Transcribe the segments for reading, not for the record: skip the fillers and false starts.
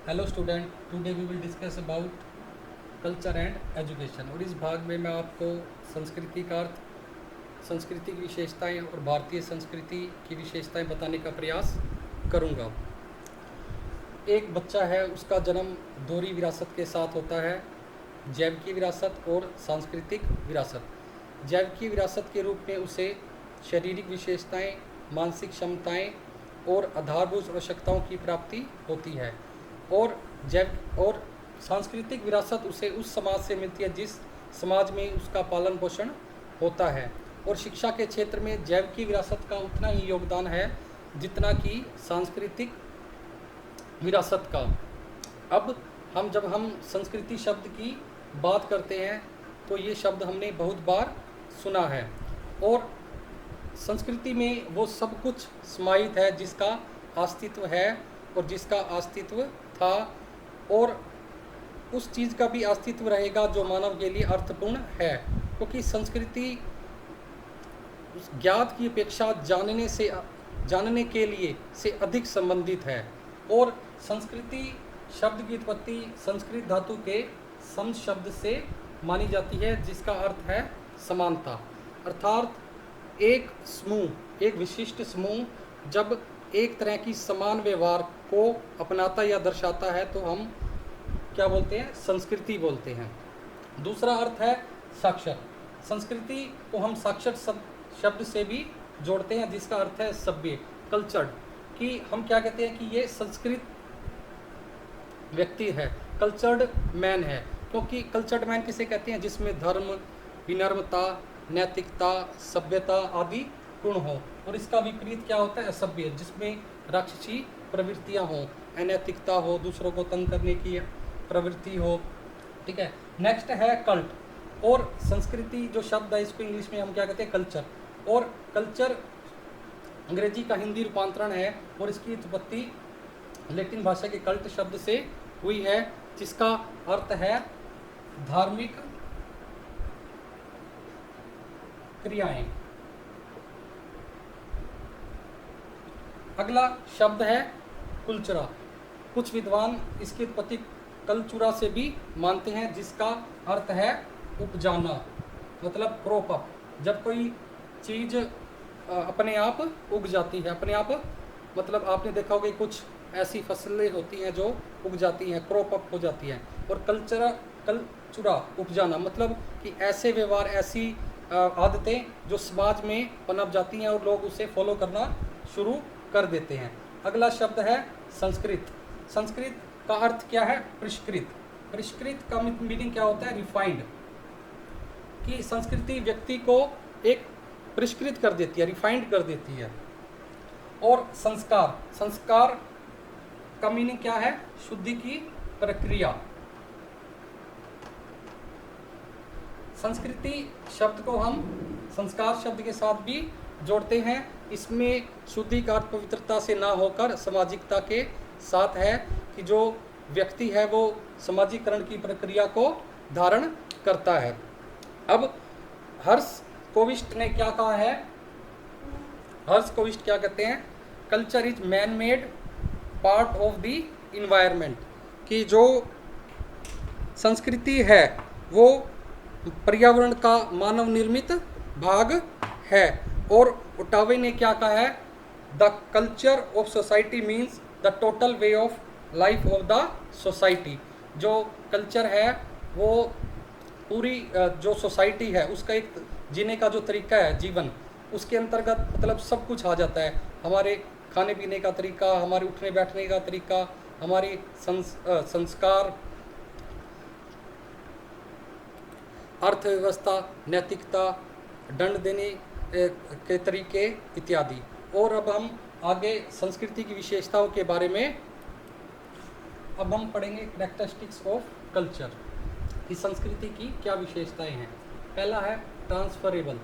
Hello student, today we will discuss about culture and education. और इस भाग में मैं आपको संस्कृति का अर्थ, संस्कृति की विशेषताएं और भारतीय संस्कृति की विशेषताएं बताने का प्रयास करूंगा। एक बच्चा है, उसका जन्म दोहरी विरासत के साथ होता है, जैविकी विरासत और सांस्कृतिक विरासत। जैविकी विरासत के रूप में उसे शारीरिक विशेषताएं, मानसिक क्षमताएं और आधारभूत आवश्यकताओं की प्राप्ति होती है। और सांस्कृतिक विरासत उसे उस समाज से मिलती है जिस समाज में उसका पालन पोषण होता है। और शिक्षा के क्षेत्र में जैविकी विरासत का उतना ही योगदान है जितना कि सांस्कृतिक विरासत का। अब जब हम संस्कृति शब्द की बात करते हैं तो ये शब्द हमने बहुत बार सुना है। और संस्कृति में वो सब कुछ समाहित है जिसका अस्तित्व है और जिसका अस्तित्व था, और उस चीज़ का भी अस्तित्व रहेगा जो मानव के लिए अर्थपूर्ण है, क्योंकि संस्कृति ज्ञात की अपेक्षा जानने के लिए से अधिक संबंधित है। और संस्कृति शब्द की उत्पत्ति संस्कृत धातु के सम शब्द से मानी जाती है, जिसका अर्थ है समानता। अर्थात एक समूह, एक विशिष्ट समूह जब एक तरह की समान व्यवहार को अपनाता या दर्शाता है तो हम क्या बोलते हैं? संस्कृति बोलते हैं। दूसरा अर्थ है साक्षर। संस्कृति को हम साक्षर शब्द से भी जोड़ते हैं, जिसका अर्थ है सभ्य, कल्चर्ड। कि हम क्या कहते हैं कि ये संस्कृत व्यक्ति है, कल्चर्ड मैन है। क्योंकि कल्चर्ड मैन किसे कहते हैं? जिसमें धर्म, विनम्रता, नैतिकता, सभ्यता आदि गुण हो। और इसका विपरीत क्या होता है? असभ्य, जिसमें राक्षसी प्रवृत्तियां हो, अनैतिकता हो, दूसरों को तंग करने की प्रवृत्ति हो। ठीक है। नेक्स्ट है कल्ट। और संस्कृति जो शब्द है इसको इंग्लिश में हम क्या कहते हैं? कल्चर। और कल्चर अंग्रेजी का हिंदी रूपांतरण है और इसकी उत्पत्ति लैटिन भाषा के कल्ट शब्द से हुई है, जिसका अर्थ है धार्मिक क्रियाएं। अगला शब्द है कुलचुरा। कुछ विद्वान इसकी उत्पत्ति कलचुरा से भी मानते हैं, जिसका अर्थ है उपजाना, मतलब क्रॉप अप। जब कोई चीज़ अपने आप उग जाती है, अपने आप मतलब आपने देखा होगा कुछ ऐसी फसलें होती हैं जो उग जाती हैं, क्रॉप अप हो जाती हैं। और कलचुरा उपजाना मतलब कि ऐसे व्यवहार, ऐसी आदतें जो समाज में पनप जाती हैं और लोग उसे फॉलो करना शुरू कर देते हैं। अगला शब्द है संस्कृत। संस्कृत का अर्थ क्या है? परिष्कृत। परिष्कृत का मीनिंग क्या होता है? रिफाइंड। कि संस्कृति व्यक्ति को एक परिष्कृत कर देती है, रिफाइंड कर देती है। और संस्कार, संस्कार का मीनिंग क्या है? शुद्धि की प्रक्रिया। संस्कृति शब्द को हम संस्कार शब्द के साथ भी जोड़ते हैं। इसमें शुद्धि का अर्थ पवित्रता से ना होकर सामाजिकता के साथ है, कि जो व्यक्ति है वो समाजीकरण की प्रक्रिया को धारण करता है। अब हर्ष कोविस्ट ने क्या कहा है? हर्ष कोविस्ट क्या कहते हैं? Culture is man made part of the environment. कि जो संस्कृति है वो पर्यावरण का मानव निर्मित भाग है। और ओटावे ने क्या कहा है? The culture of society means the total way of life of the society. जो कल्चर है वो पूरी जो सोसाइटी है उसका एक जीने का जो तरीका है, जीवन, उसके अंतर्गत मतलब सब कुछ आ जाता है। हमारे खाने पीने का तरीका, हमारे उठने बैठने का तरीका, हमारी संस्कार, अर्थव्यवस्था, नैतिकता, दंड देने के तरीके इत्यादि। और अब हम आगे संस्कृति की विशेषताओं के बारे में अब हम पढ़ेंगे। कैरेक्टरिस्टिक्स ऑफ कल्चर, कि संस्कृति की क्या विशेषताएं हैं। पहला है ट्रांसफरेबल।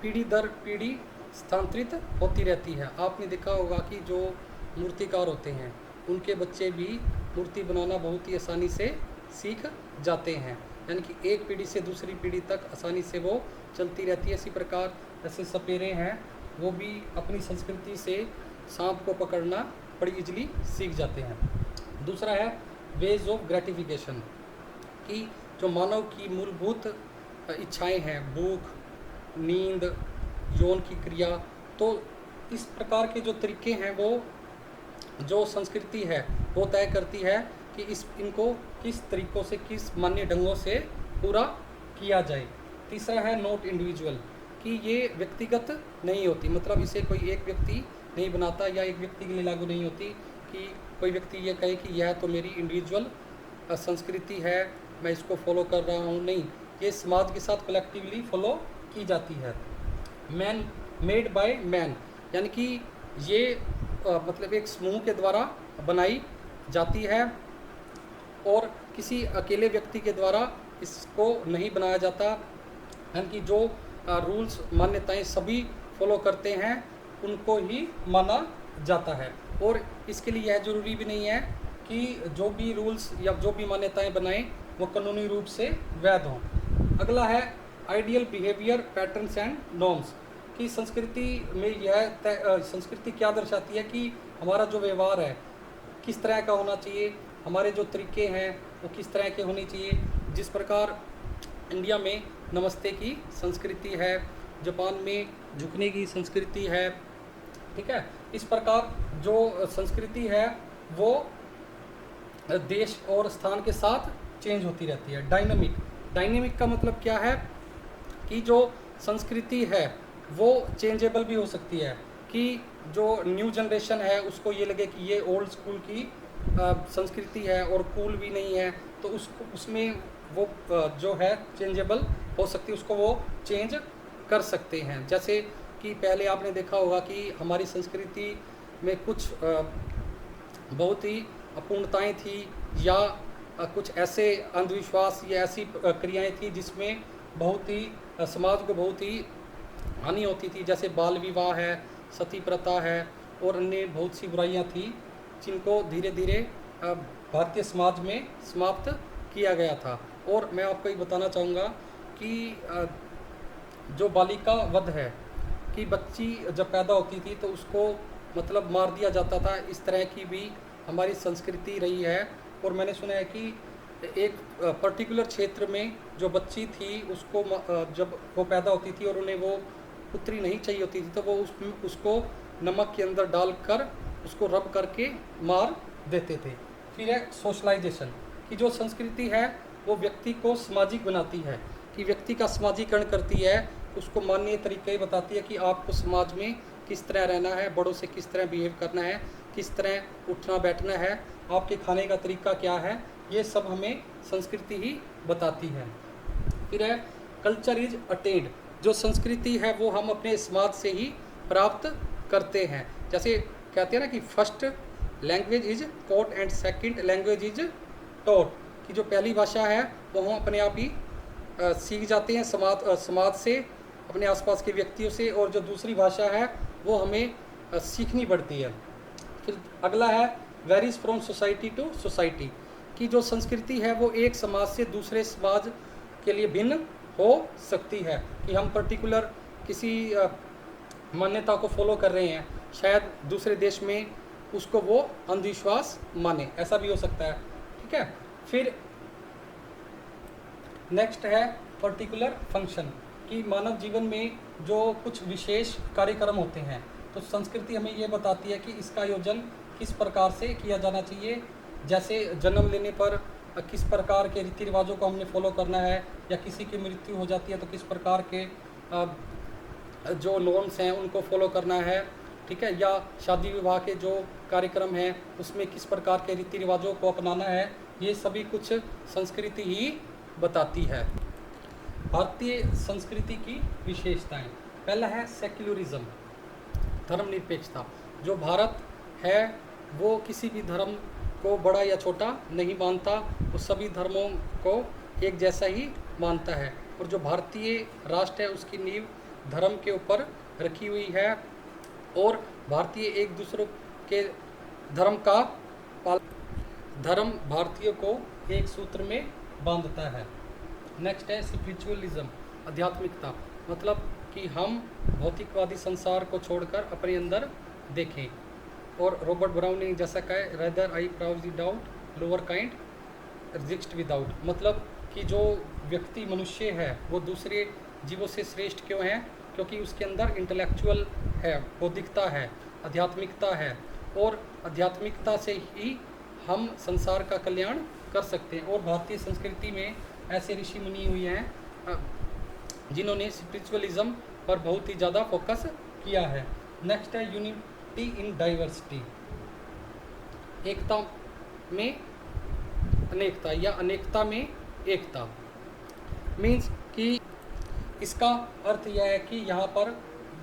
पीढ़ी दर पीढ़ी स्थानांतरित होती रहती है। आपने देखा होगा कि जो मूर्तिकार होते हैं उनके बच्चे भी मूर्ति बनाना बहुत ही आसानी से सीख जाते हैं, यानी कि एक पीढ़ी से दूसरी पीढ़ी तक आसानी से वो चलती रहती है। इसी प्रकार ऐसे सपेरे हैं, वो भी अपनी संस्कृति से सांप को पकड़ना बड़ी इजली सीख जाते हैं। दूसरा है वेज ऑफ ग्रेटिफिकेशन, कि जो मानव की मूलभूत इच्छाएं हैं, भूख, नींद, यौन की क्रिया, तो इस प्रकार के जो तरीके हैं वो जो संस्कृति है वो तय करती है कि इनको किस तरीक़ों से, किस मान्य ढंगों से पूरा किया जाए। तीसरा है नॉट इंडिविजुअल, कि ये व्यक्तिगत नहीं होती, मतलब इसे कोई एक व्यक्ति नहीं बनाता या एक व्यक्ति के लिए लागू नहीं होती कि कोई व्यक्ति ये कहे कि यह तो मेरी इंडिविजुअल संस्कृति है, मैं इसको फॉलो कर रहा हूँ। नहीं, ये समाज के साथ कलेक्टिवली फॉलो की जाती है। मैन मेड बाय मैन, यानी कि ये मतलब एक समूह के द्वारा बनाई जाती है और किसी अकेले व्यक्ति के द्वारा इसको नहीं बनाया जाता, यानी कि जो रूल्स मान्यताएं सभी फॉलो करते हैं उनको ही माना जाता है। और इसके लिए यह ज़रूरी भी नहीं है कि जो भी रूल्स या जो भी मान्यताएं बनाएं वो कानूनी रूप से वैध हों। अगला है ideal behaviour patterns and norms, कि संस्कृति में यह संस्कृति क्या दर्शाती है कि हमारा जो व्यवहार है किस तरह का होना चाहिए, हमारे जो तरीके हैं वो किस तरह के होने चाहिए। जिस प्रकार इंडिया में नमस्ते की संस्कृति है, जापान में झुकने की संस्कृति है, ठीक है, इस प्रकार जो संस्कृति है वो देश और स्थान के साथ चेंज होती रहती है। डायनेमिक का मतलब क्या है कि जो संस्कृति है वो चेंजेबल भी हो सकती है, कि जो न्यू जनरेशन है उसको ये लगे कि ये ओल्ड स्कूल की संस्कृति है और कूल भी नहीं है, तो उसमें वो जो है चेंजेबल हो सकती है, उसको वो चेंज कर सकते हैं। जैसे कि पहले आपने देखा होगा कि हमारी संस्कृति में कुछ बहुत ही अपूर्णताएं थी या कुछ ऐसे अंधविश्वास या ऐसी क्रियाएं थी जिसमें बहुत ही समाज को बहुत ही हानि होती थी, जैसे बाल विवाह है, सती प्रथा है और अन्य बहुत सी बुराइयां थी जिनको धीरे धीरे भारतीय समाज में समाप्त किया गया था। और मैं आपको एक बताना चाहूँगा कि जो बालिका वध है, कि बच्ची जब पैदा होती थी तो उसको मतलब मार दिया जाता था, इस तरह की भी हमारी संस्कृति रही है। और मैंने सुना है कि एक पर्टिकुलर क्षेत्र में जो बच्ची थी उसको जब वो पैदा होती थी और उन्हें वो पुत्री नहीं चाहिए होती थी तो वो उसको नमक के अंदर डालकर उसको रब करके मार देते थे। फिर है सोशलाइजेशन, कि जो संस्कृति है वो व्यक्ति को सामाजिक बनाती है, कि व्यक्ति का समाजीकरण करती है, उसको माननीय तरीके बताती है कि आपको समाज में किस तरह रहना है, बड़ों से किस तरह बिहेव करना है, किस तरह उठना बैठना है, आपके खाने का तरीका क्या है, ये सब हमें संस्कृति ही बताती है। फिर है कल्चर इज अटेन्ड, जो संस्कृति है वो हम अपने समाज से ही प्राप्त करते हैं। जैसे कहते हैं ना कि first language is taught and second language is taught, कि जो पहली भाषा है वो हम अपने आप ही सीख जाते हैं समाज से, अपने आसपास के व्यक्तियों से, और जो दूसरी भाषा है वो हमें सीखनी पड़ती है। फिर अगला है varies from society to society, कि जो संस्कृति है वो एक समाज से दूसरे समाज के लिए भिन्न हो सकती है, कि हम पर्टिकुलर किसी मान्यता को फॉलो कर रहे हैं, शायद दूसरे देश में उसको वो अंधविश्वास माने, ऐसा भी हो सकता है, ठीक है। फिर नेक्स्ट है पर्टिकुलर फंक्शन, कि मानव जीवन में जो कुछ विशेष कार्यक्रम होते हैं तो संस्कृति हमें ये बताती है कि इसका आयोजन किस प्रकार से किया जाना चाहिए। जैसे जन्म लेने पर किस प्रकार के रीति रिवाजों को हमने फॉलो करना है, या किसी की मृत्यु हो जाती है तो किस प्रकार के जो नॉर्म्स हैं उनको फॉलो करना है, ठीक है, या शादी विवाह के जो कार्यक्रम हैं उसमें किस प्रकार के रीति रिवाजों को अपनाना है, ये सभी कुछ संस्कृति ही बताती है। भारतीय संस्कृति की विशेषताएं, पहला है सेक्युलरिज्म, धर्मनिरपेक्षता। जो भारत है वो किसी भी धर्म को बड़ा या छोटा नहीं मानता, वो सभी धर्मों को एक जैसा ही मानता है, और जो भारतीय राष्ट्र है उसकी नींव धर्म के ऊपर रखी हुई है, और भारतीय एक दूसरे के धर्म भारतीयों को एक सूत्र में बांधता है। नेक्स्ट है स्पिरिचुअलिज्म, आध्यात्मिकता, मतलब कि हम भौतिकवादी संसार को छोड़कर अपने अंदर देखें। और रॉबर्ट ब्राउनिंग जैसा कहे, rather I prize the doubt lower kind exist without, मतलब कि जो व्यक्ति मनुष्य है वो दूसरे जीवों से श्रेष्ठ क्यों है, क्योंकि उसके अंदर इंटेलेक्चुअल है, बौद्धिकता है, आध्यात्मिकता है, और आध्यात्मिकता से ही हम संसार का कल्याण कर सकते हैं। और भारतीय संस्कृति में ऐसे ऋषि मुनि हुए हैं जिन्होंने स्पिरिचुअलिज्म पर बहुत ही ज़्यादा फोकस किया है। नेक्स्ट है यूनिटी इन डाइवर्सिटी, एकता में अनेकता या अनेकता में एकता। मीन्स कि इसका अर्थ यह है कि यहाँ पर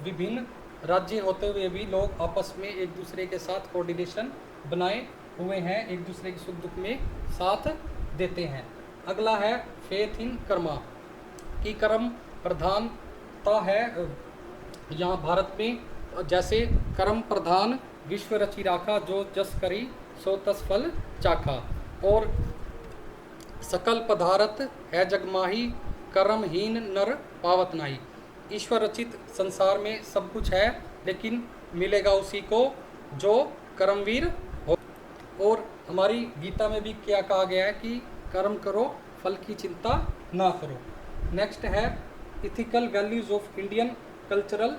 विभिन्न राज्य होते हुए भी लोग आपस में एक दूसरे के साथ कोऑर्डिनेशन बनाए हुए हैं, एक दूसरे के सुख दुख में साथ देते हैं। अगला है फेथ इन कर्मा, कि कर्म प्रधानता है यहाँ भारत में। जैसे कर्म प्रधान विश्व रचि राखा, जो जस करी सो तस फल चाखा, और सकल पदार्थ है जगमाही, कर्महीन नर पावत नाही। ईश्वर रचित संसार में सब कुछ है, लेकिन मिलेगा उसी को जो कर्मवीर हो। और हमारी गीता में भी क्या कहा गया है कि कर्म करो, फल की चिंता ना करो। नेक्स्ट है ethical values of Indian cultural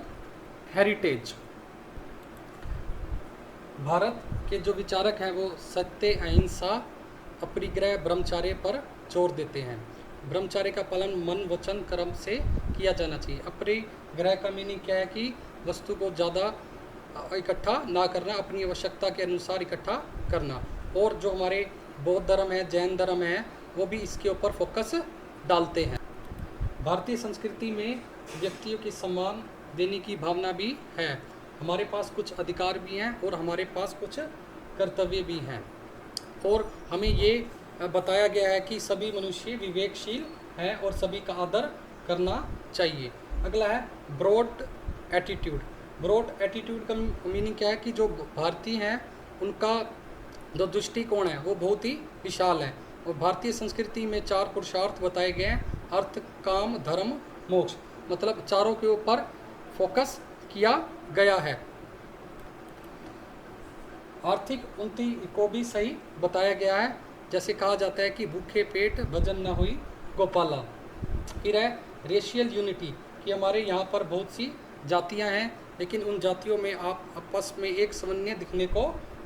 heritage. Bharat के जो विचारक हैं वो सत्य, अहिंसा, अपरिग्रह, ब्रह्मचर्य पर जोर देते हैं। ब्रह्मचर्य का पालन मन वचन कर्म से किया जाना चाहिए। अपरिग्रह का मीनिंग क्या है कि वस्तु को ज़्यादा इकट्ठा ना करना, अपनी आवश्यकता के अनुसार इकट्ठा करना। और जो हमारे बौद्ध धर्म है, जैन धर्म है, वो भी इसके ऊपर फोकस डालते हैं। भारतीय संस्कृति में व्यक्तियों के सम्मान देने की भावना भी है। हमारे पास कुछ अधिकार भी हैं और हमारे पास कुछ कर्तव्य भी हैं, और हमें ये बताया गया है कि सभी मनुष्य विवेकशील हैं और सभी का आदर करना चाहिए। अगला है ब्रॉड एटीट्यूड। ब्रॉड एटीट्यूड का मीनिंग क्या है कि जो भारतीय हैं उनका जो दृष्टिकोण है वो बहुत ही विशाल है। और भारतीय संस्कृति में 4 पुरुषार्थ बताए गए हैं, अर्थ, काम, धर्म, मोक्ष, मतलब चारों के ऊपर फोकस किया गया है। आर्थिक उन्नति को भी सही बताया गया है, जैसे कहा जाता है कि भूखे पेट भजन न हुई गोपाला। फिर है रेशियल यूनिटी, कि हमारे यहाँ पर बहुत सी जातियाँ हैं, लेकिन उन जातियों में आप आपस में एक समन्वय दिखने को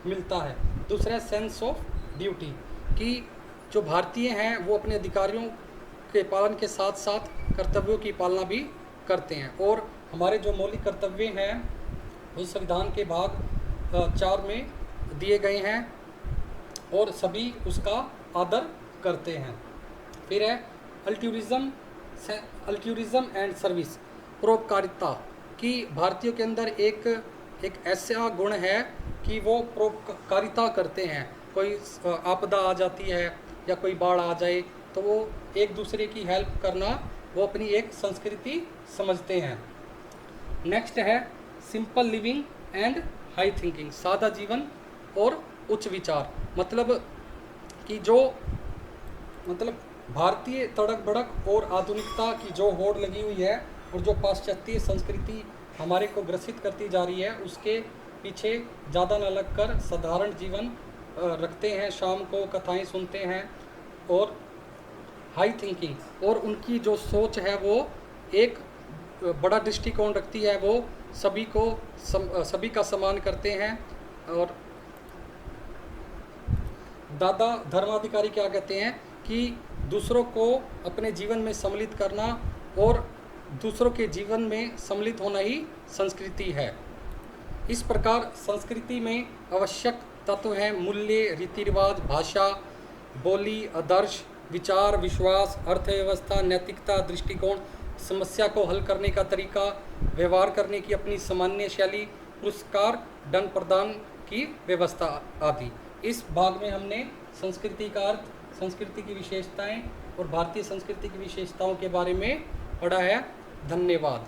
मिलता है। दूसरा सेंस ऑफ ड्यूटी, कि जो भारतीय हैं वो अपने अधिकारियों के पालन के साथ साथ कर्तव्यों की पालना भी करते हैं। और हमारे जो मौलिक कर्तव्य हैं वो संविधान के भाग 4 में दिए गए हैं और सभी उसका आदर करते हैं। फिर है अल्ट्यूरिज्म एंड सर्विस, परोपकारिता, कि भारतीयों के अंदर एक ऐसा गुण है कि वो परोपकारिता करते हैं। कोई आपदा आ जाती है या कोई बाढ़ आ जाए तो वो एक दूसरे की हेल्प करना वो अपनी एक संस्कृति समझते हैं। नेक्स्ट है simple living and high thinking, सादा जीवन और उच्च विचार, मतलब कि जो भारतीय तड़क भड़क और आधुनिकता की जो होड़ लगी हुई है और जो पाश्चात्य संस्कृति हमारे को ग्रसित करती जा रही है, उसके पीछे ज़्यादा न लगकर साधारण जीवन रखते हैं, शाम को कथाएं सुनते हैं और हाई थिंकिंग, और उनकी जो सोच है वो एक बड़ा दृष्टिकोण रखती है, वो सभी का सम्मान करते हैं। और दादा धर्माधिकारी क्या कहते हैं कि दूसरों को अपने जीवन में सम्मिलित करना और दूसरों के जीवन में सम्मिलित होना ही संस्कृति है। इस प्रकार संस्कृति में आवश्यक तत्व हैं मूल्य, रीति रिवाज, भाषा, बोली, आदर्श, विचार, विश्वास, अर्थव्यवस्था, नैतिकता, दृष्टिकोण, समस्या को हल करने का तरीका, व्यवहार करने की अपनी सामान्य शैली, पुरस्कार, दंड प्रदान की व्यवस्था आदि। इस भाग में हमने संस्कृति का अर्थ, संस्कृति की विशेषताएं और भारतीय संस्कृति की विशेषताओं के बारे में पढ़ा है। धन्यवाद।